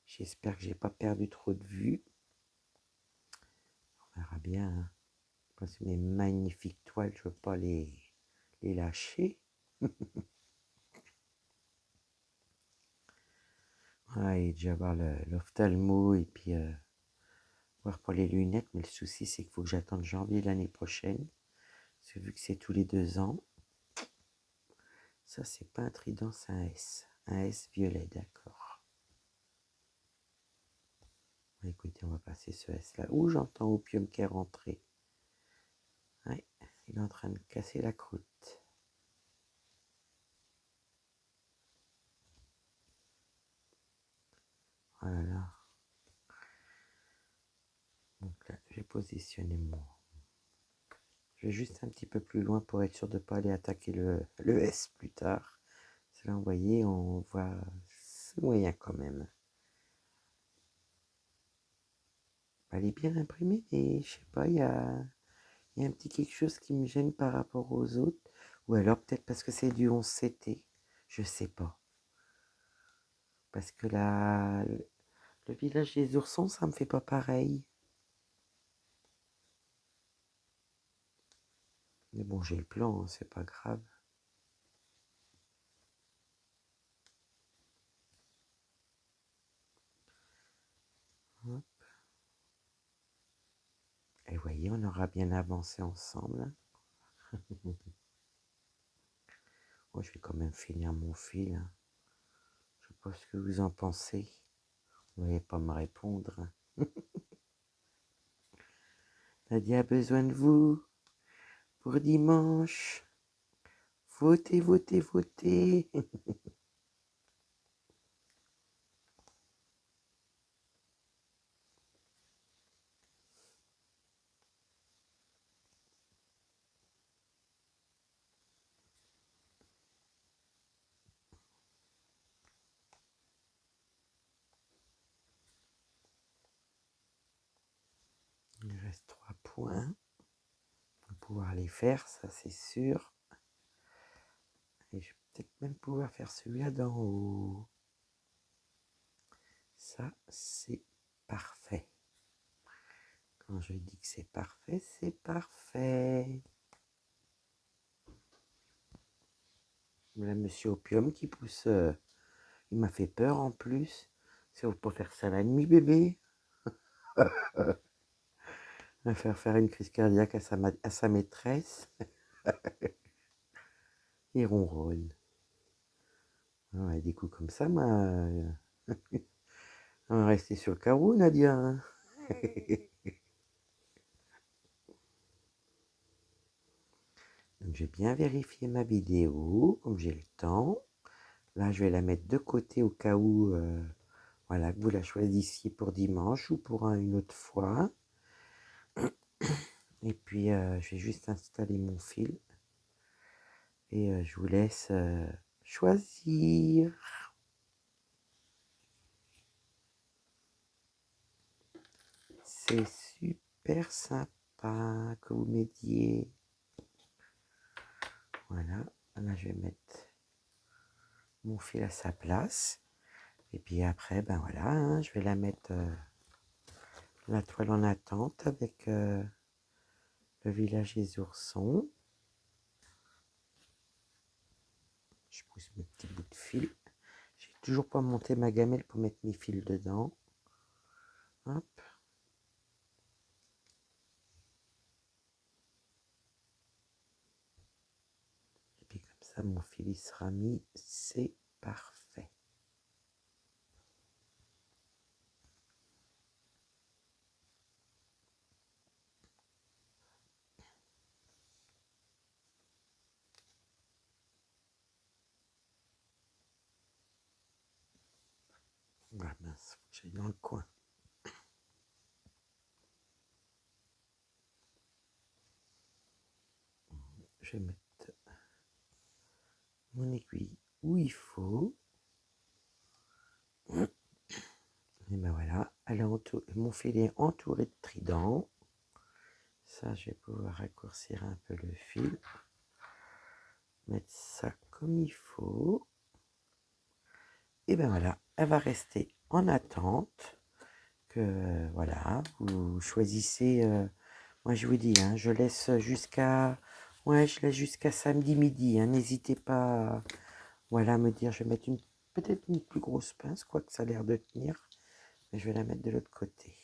j'espère que j'ai pas perdu trop de vue. On verra bien. Hein. Parce que mes magnifiques toiles, je veux pas les lâcher. Ouais, déjà voir l'ophtalmo et puis voir pour les lunettes. Mais le souci, c'est qu'il faut que j'attende janvier l'année prochaine. Parce que vu que c'est tous les 2 ans, ça, c'est pas un trident, c'est un S. Un S violet, d'accord. Écoutez, on va passer ce S-là. Ouh, j'entends Opium qui est rentré. Ouais, il est en train de casser la croûte. Voilà. Donc là, j'ai positionné mon... Je vais juste un petit peu plus loin pour être sûr de ne pas aller attaquer le S plus tard. Parce que là, vous voyez, on voit ce moyen quand même. Elle est bien imprimée, mais je sais pas, il y a un petit quelque chose qui me gêne par rapport aux autres. Ou alors peut-être parce que c'est du 11CT. Je sais pas. Parce que le village des oursons, ça me fait pas pareil. Mais bon, j'ai le plan, hein, c'est pas grave. Hop. Et vous voyez, on aura bien avancé ensemble. Moi, je vais quand même finir mon fil. Hein. Je sais pas ce que vous en pensez. Vous n'allez pas me répondre. Nadia a besoin de vous pour dimanche. Votez, votez, votez. Il reste 3 points. On va pouvoir les faire, ça c'est sûr. Et je vais peut-être même pouvoir faire celui-là d'en haut. Ça, c'est parfait. Quand je dis que c'est parfait, c'est parfait. Là, monsieur Opium qui pousse, il m'a fait peur en plus. C'est pour faire ça la nuit, bébé. Va faire une crise cardiaque à sa maîtresse. Il ronronne. Ouais, des coups comme ça, on va rester sur le carreau, Nadia. Hein. Donc, j'ai bien vérifié ma vidéo, comme j'ai le temps. Là, je vais la mettre de côté au cas où, voilà, que vous la choisissiez pour dimanche ou pour une autre fois. Et puis, je vais juste installer mon fil. Et je vous laisse choisir. C'est super sympa que vous m'aidiez. Voilà, là je vais mettre mon fil à sa place. Et puis après, ben voilà, hein, je vais la mettre la toile en attente avec le village des oursons. Je pousse mes petits bouts de fil. J'ai toujours pas monté ma gamelle pour mettre mes fils dedans. Hop. Et puis comme ça, mon fil il sera mis. C'est parfait. Ah mince, j'ai dans le coin. Je vais mettre mon aiguille où il faut. Et ben voilà, mon fil est entouré de tridents. Ça, je vais pouvoir raccourcir un peu le fil. Mettre ça comme il faut. Et ben voilà, elle va rester en attente. Que voilà, vous choisissez. Moi, je vous dis, hein, je laisse jusqu'à. Ouais, je laisse jusqu'à samedi midi. Hein, n'hésitez pas à voilà, me dire, je vais mettre peut-être une plus grosse pince, quoique ça a l'air de tenir. Mais je vais la mettre de l'autre côté.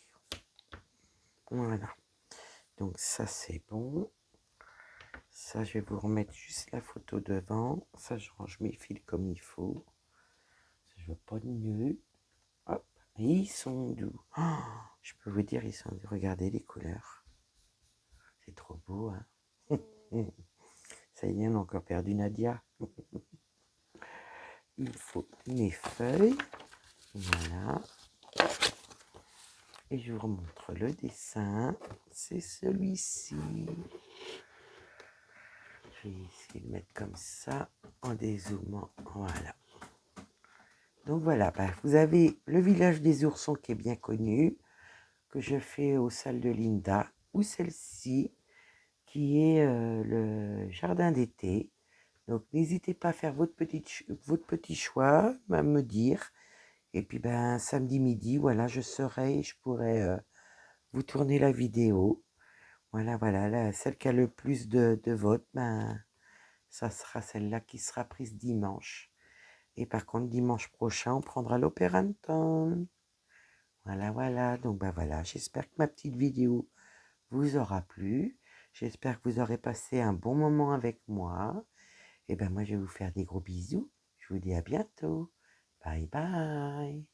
Voilà. Donc ça, c'est bon. Ça, je vais vous remettre juste la photo devant. Ça, je range mes fils comme il faut. Je veux pas de nœud. Hop. Et ils sont doux. Oh, je peux vous dire, ils sont doux. Regardez les couleurs. C'est trop beau, hein. Ça y est, on a encore perdu Nadia. Il faut mes feuilles. Voilà. Et je vous remontre le dessin. C'est celui-ci. Je vais essayer de mettre comme ça en dézoomant. Voilà. Donc voilà, bah, vous avez le village des oursons qui est bien connu, que je fais aux salles de Linda, ou celle-ci qui est le jardin d'été. Donc n'hésitez pas à faire votre petit choix, à me dire. Et puis ben samedi midi, voilà, je serai, je pourrai vous tourner la vidéo. Voilà, voilà, celle qui a le plus de votes, ben ça sera celle-là qui sera prise dimanche. Et par contre, dimanche prochain, on prendra l'Opéra Town. Voilà, voilà. Donc, ben voilà, j'espère que ma petite vidéo vous aura plu. J'espère que vous aurez passé un bon moment avec moi. Et ben moi, je vais vous faire des gros bisous. Je vous dis à bientôt. Bye bye.